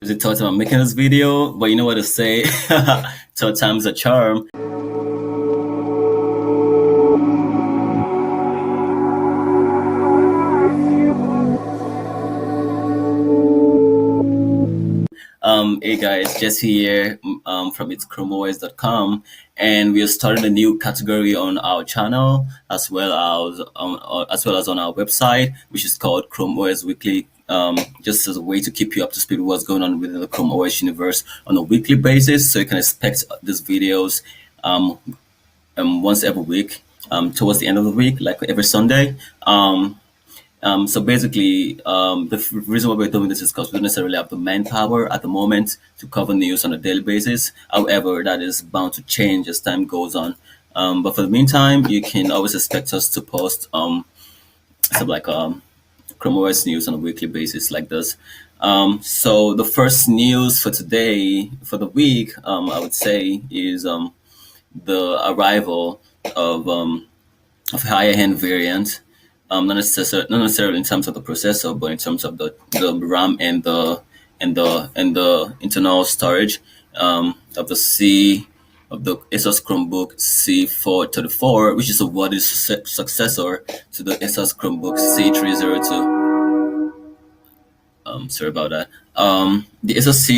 Is it third time I'm making this video? But you know what to say. Third time's a charm. Hey guys, Jesse here from its.com, and we are starting a new category on our channel as well as on our website, which is called Chrome OS Weekly. Just as a way to keep you up to speed with what's going on within the Chrome OS universe on a weekly basis, so you can expect these videos once every week, towards the end of the week, like every Sunday. So basically, reason why we're doing this is because we don't necessarily have the manpower at the moment to cover news on a daily basis. However, that is bound to change as time goes on. But for the meantime, you can always expect us to post stuff like Chrome OS news on a weekly basis like this. So the first news for today, for the week, I would say, is the arrival of a higher end variant. Not necessarily in terms of the processor, but in terms of the RAM and the internal storage of the Asus Chromebook C434, which is a worthy successor to the Asus Chromebook C302. Sorry about that. The Asus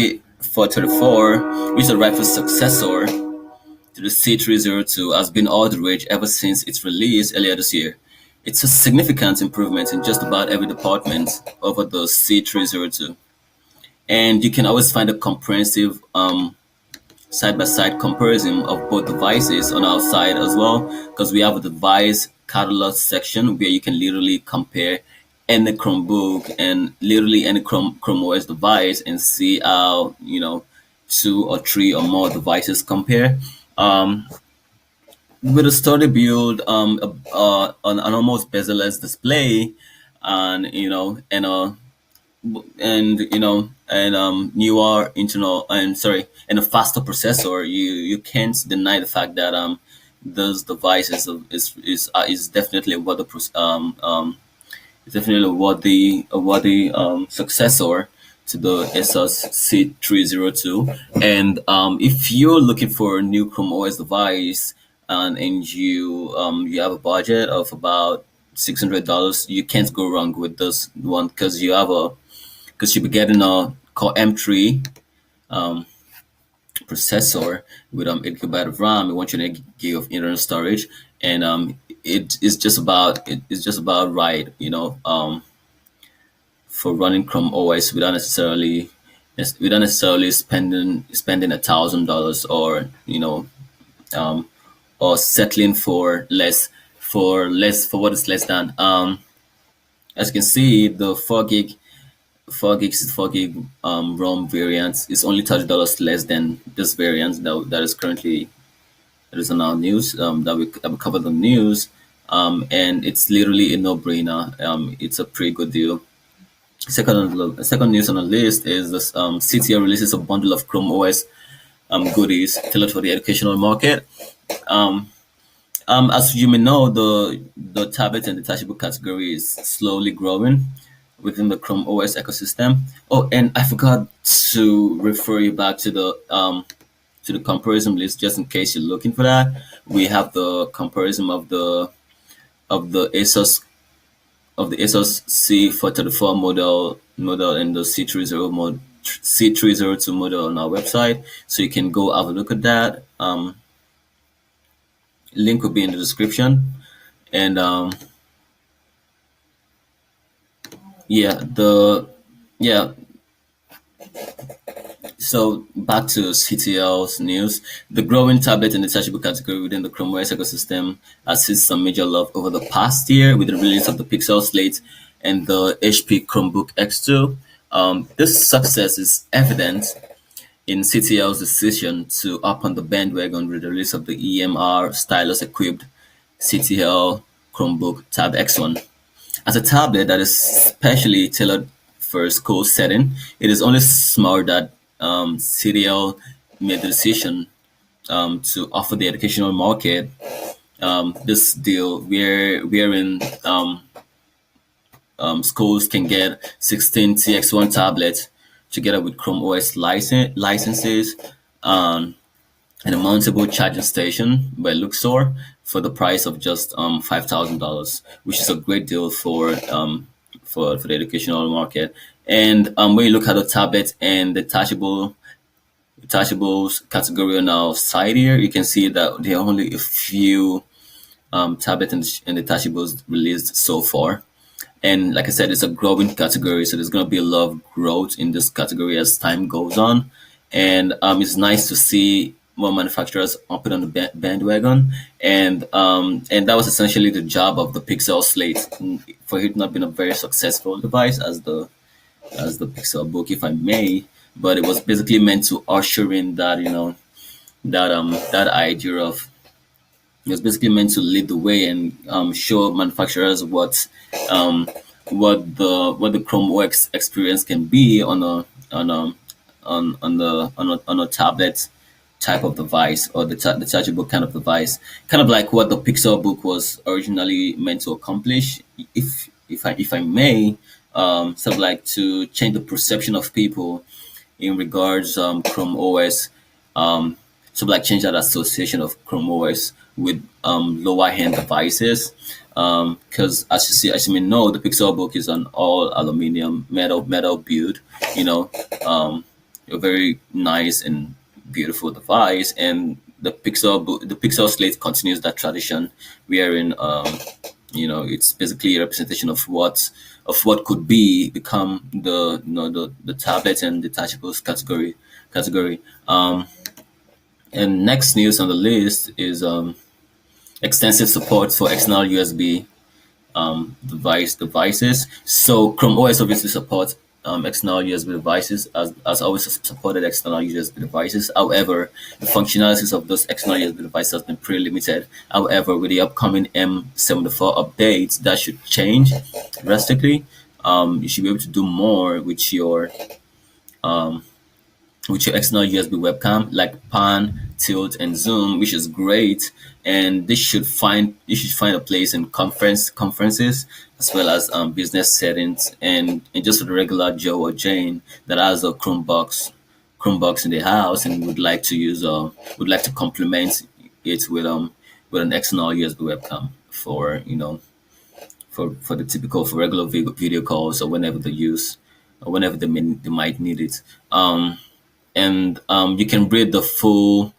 C434, which is a rightful successor to the C302, has been all the rage ever since its release earlier this year. It's a significant improvement in just about every department over the C302. And you can always find a comprehensive side-by-side comparison of both devices on our site as well, because we have a device catalog section where you can literally compare any Chromebook and literally any Chrome OS device and see how, 2 or 3 or more devices compare. With a sturdy build, an almost bezel-less display, and newer internal, and a faster processor, you can't deny the fact that this device is definitely what the is definitely what the successor to the Asus C302. And if you're looking for a new Chrome OS device, and you have a budget of about $600, you can't go wrong with this one, because you'll be getting a Core M3 processor with 8 GB of RAM and 128 GB of internal storage, and it's just about right, for running Chrome OS without necessarily spending $1,000, or settling for what is less than. As you can see, the 4 gig ROM variant is only $30 less than this variant that is on our news, that we covered the news, and it's literally a no-brainer. It's a pretty good deal. Second news on the list is this: CTL releases a bundle of Chrome OS goodies tailored for the educational market. As you may know, the tablet and detachable category is slowly growing within the Chrome OS ecosystem. Oh, and I forgot to refer you back to the comparison list, just in case you're looking for that. We have the comparison of the Asus C434 model and the C302 model on our website, so you can go have a look at that. Link will be in the description. And so back to CTL's news. The growing tablet and detachable category within the Chrome OS ecosystem has seen some major love over the past year with the release of the Pixel Slate and the HP Chromebook X2. This success is evident in CTL's decision to up on the bandwagon with the release of the EMR stylus-equipped CTL Chromebook Tab X1. As a tablet that is specially tailored for a school setting, it is only smart that CTL made the decision to offer the educational market this deal, wherein schools can get 16 TX1 tablets together with Chrome OS licenses, um, and a mountable charging station by Luxor for the price of just $5,000, which is a great deal for the educational market. And when you look at the tablet and detachables category on our side here, you can see that there are only a few tablet and detachables released so far. And like I said, it's a growing category, so there's going to be a lot of growth in this category as time goes on. And it's nice to see more manufacturers hopping on the bandwagon. And that was essentially the job of the Pixel Slate. For it not been a very successful device as the Pixel Book, if I may, but it was basically meant to usher in that that idea of it was basically meant to lead the way and show manufacturers um, what the Chrome OS experience can be on a tablet type of device, or the chargeable kind of device, kind of like what the Pixel Book was originally meant to accomplish. If I may, sort of like to change the perception of people in regards Chrome OS, sort of like change that association of Chrome OS with lower end devices. Because as you may know, the Pixel Book is an all aluminum metal build. You know, a very nice and beautiful device, and the Pixel Slate continues that tradition, wherein it's basically a representation of what could become the tablet and detachables category. And next news on the list is extensive support for external USB devices. So Chrome OS obviously supports external USB devices, as always supported external USB devices. However, the functionalities of those external USB devices has been pretty limited. However, with the upcoming M74 updates, that should change drastically. You should be able to do more um, with your external USB webcam, like pan, tilt, and zoom, which is great. And you should find a place in conferences, as well as business settings, and just for the regular Joe or Jane that has a Chromebox in the house and would like to complement it with an external USB webcam for the typical for regular video calls, or whenever they might need it. And you can read the full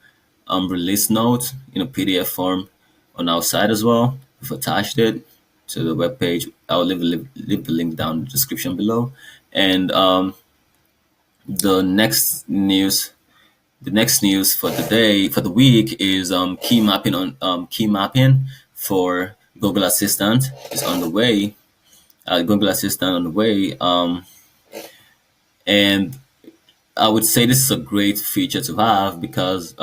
release note in a PDF form on our site as well. We've attached it to the webpage. I'll leave the link down in the description below. And the next news the next news for the week is key mapping for Google Assistant is on the way. Google Assistant on the way. And I would say this is a great feature to have, because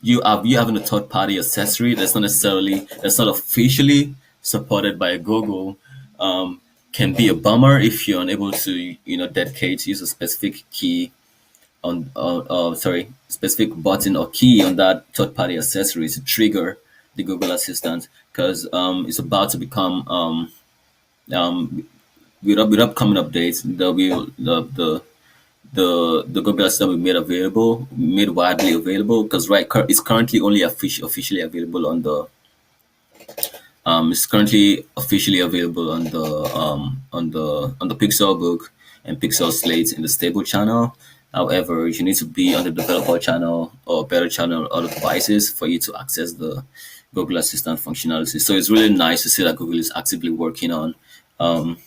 you having a third party accessory that's not officially supported by Google, can be a bummer if you're unable to use a specific key specific button or key on that third party accessory to trigger the Google Assistant, because it's about to become with upcoming updates, there'll be the Google Assistant will be made widely available, because it's currently only officially available on the it's currently officially available on the Pixel Book and Pixel Slate in the stable channel. However, you need to be on the developer channel or better channel on other devices for you to access the Google Assistant functionality. So it's really nice to see that Google is actively um,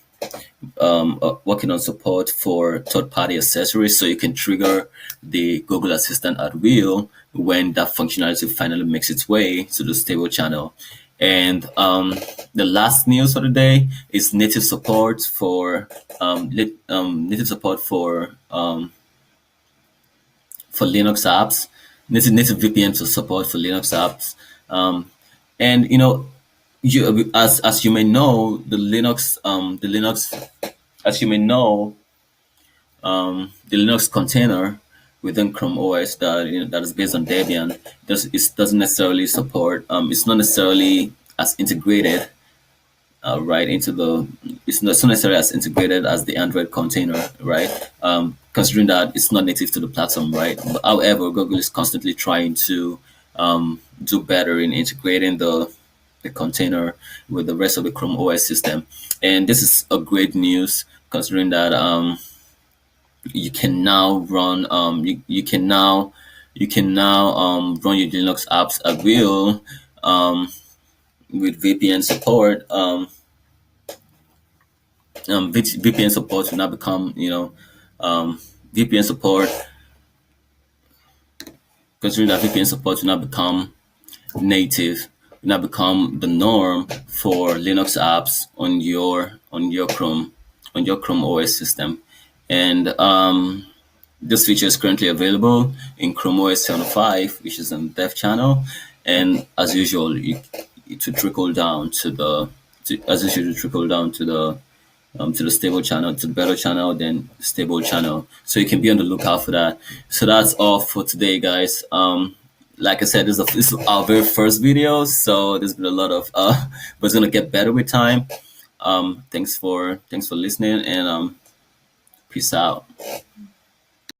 working on support for third-party accessories, so you can trigger the Google Assistant at will when that functionality finally makes its way to the stable channel. And the last news for the day is native support for Linux apps, native VPN to support for Linux apps. And as you may know, as you may know, the Linux container within Chrome OS that is based on Debian doesn't necessarily support. It's not necessarily as integrated right into the. It's not so necessarily as integrated as the Android container, right? considering that it's not native to the platform, right? But however, Google is constantly trying to do better in integrating the container with the rest of the Chrome OS system. And this is a great news considering that you can now run you can now run your Linux apps at will with VPN support. VPN support will now become VPN support considering that VPN support will now become native, will now become the norm for Linux apps on your Chrome OS system. And this feature is currently available in Chrome OS 7.5, which is on dev channel. And as usual, it will trickle down to the stable channel, to the better channel, then stable channel. So you can be on the lookout for that. So that's all for today, guys. Like I said, this is our very first video, so there's been a lot of but it's gonna get better with time. Thanks for listening, and peace out.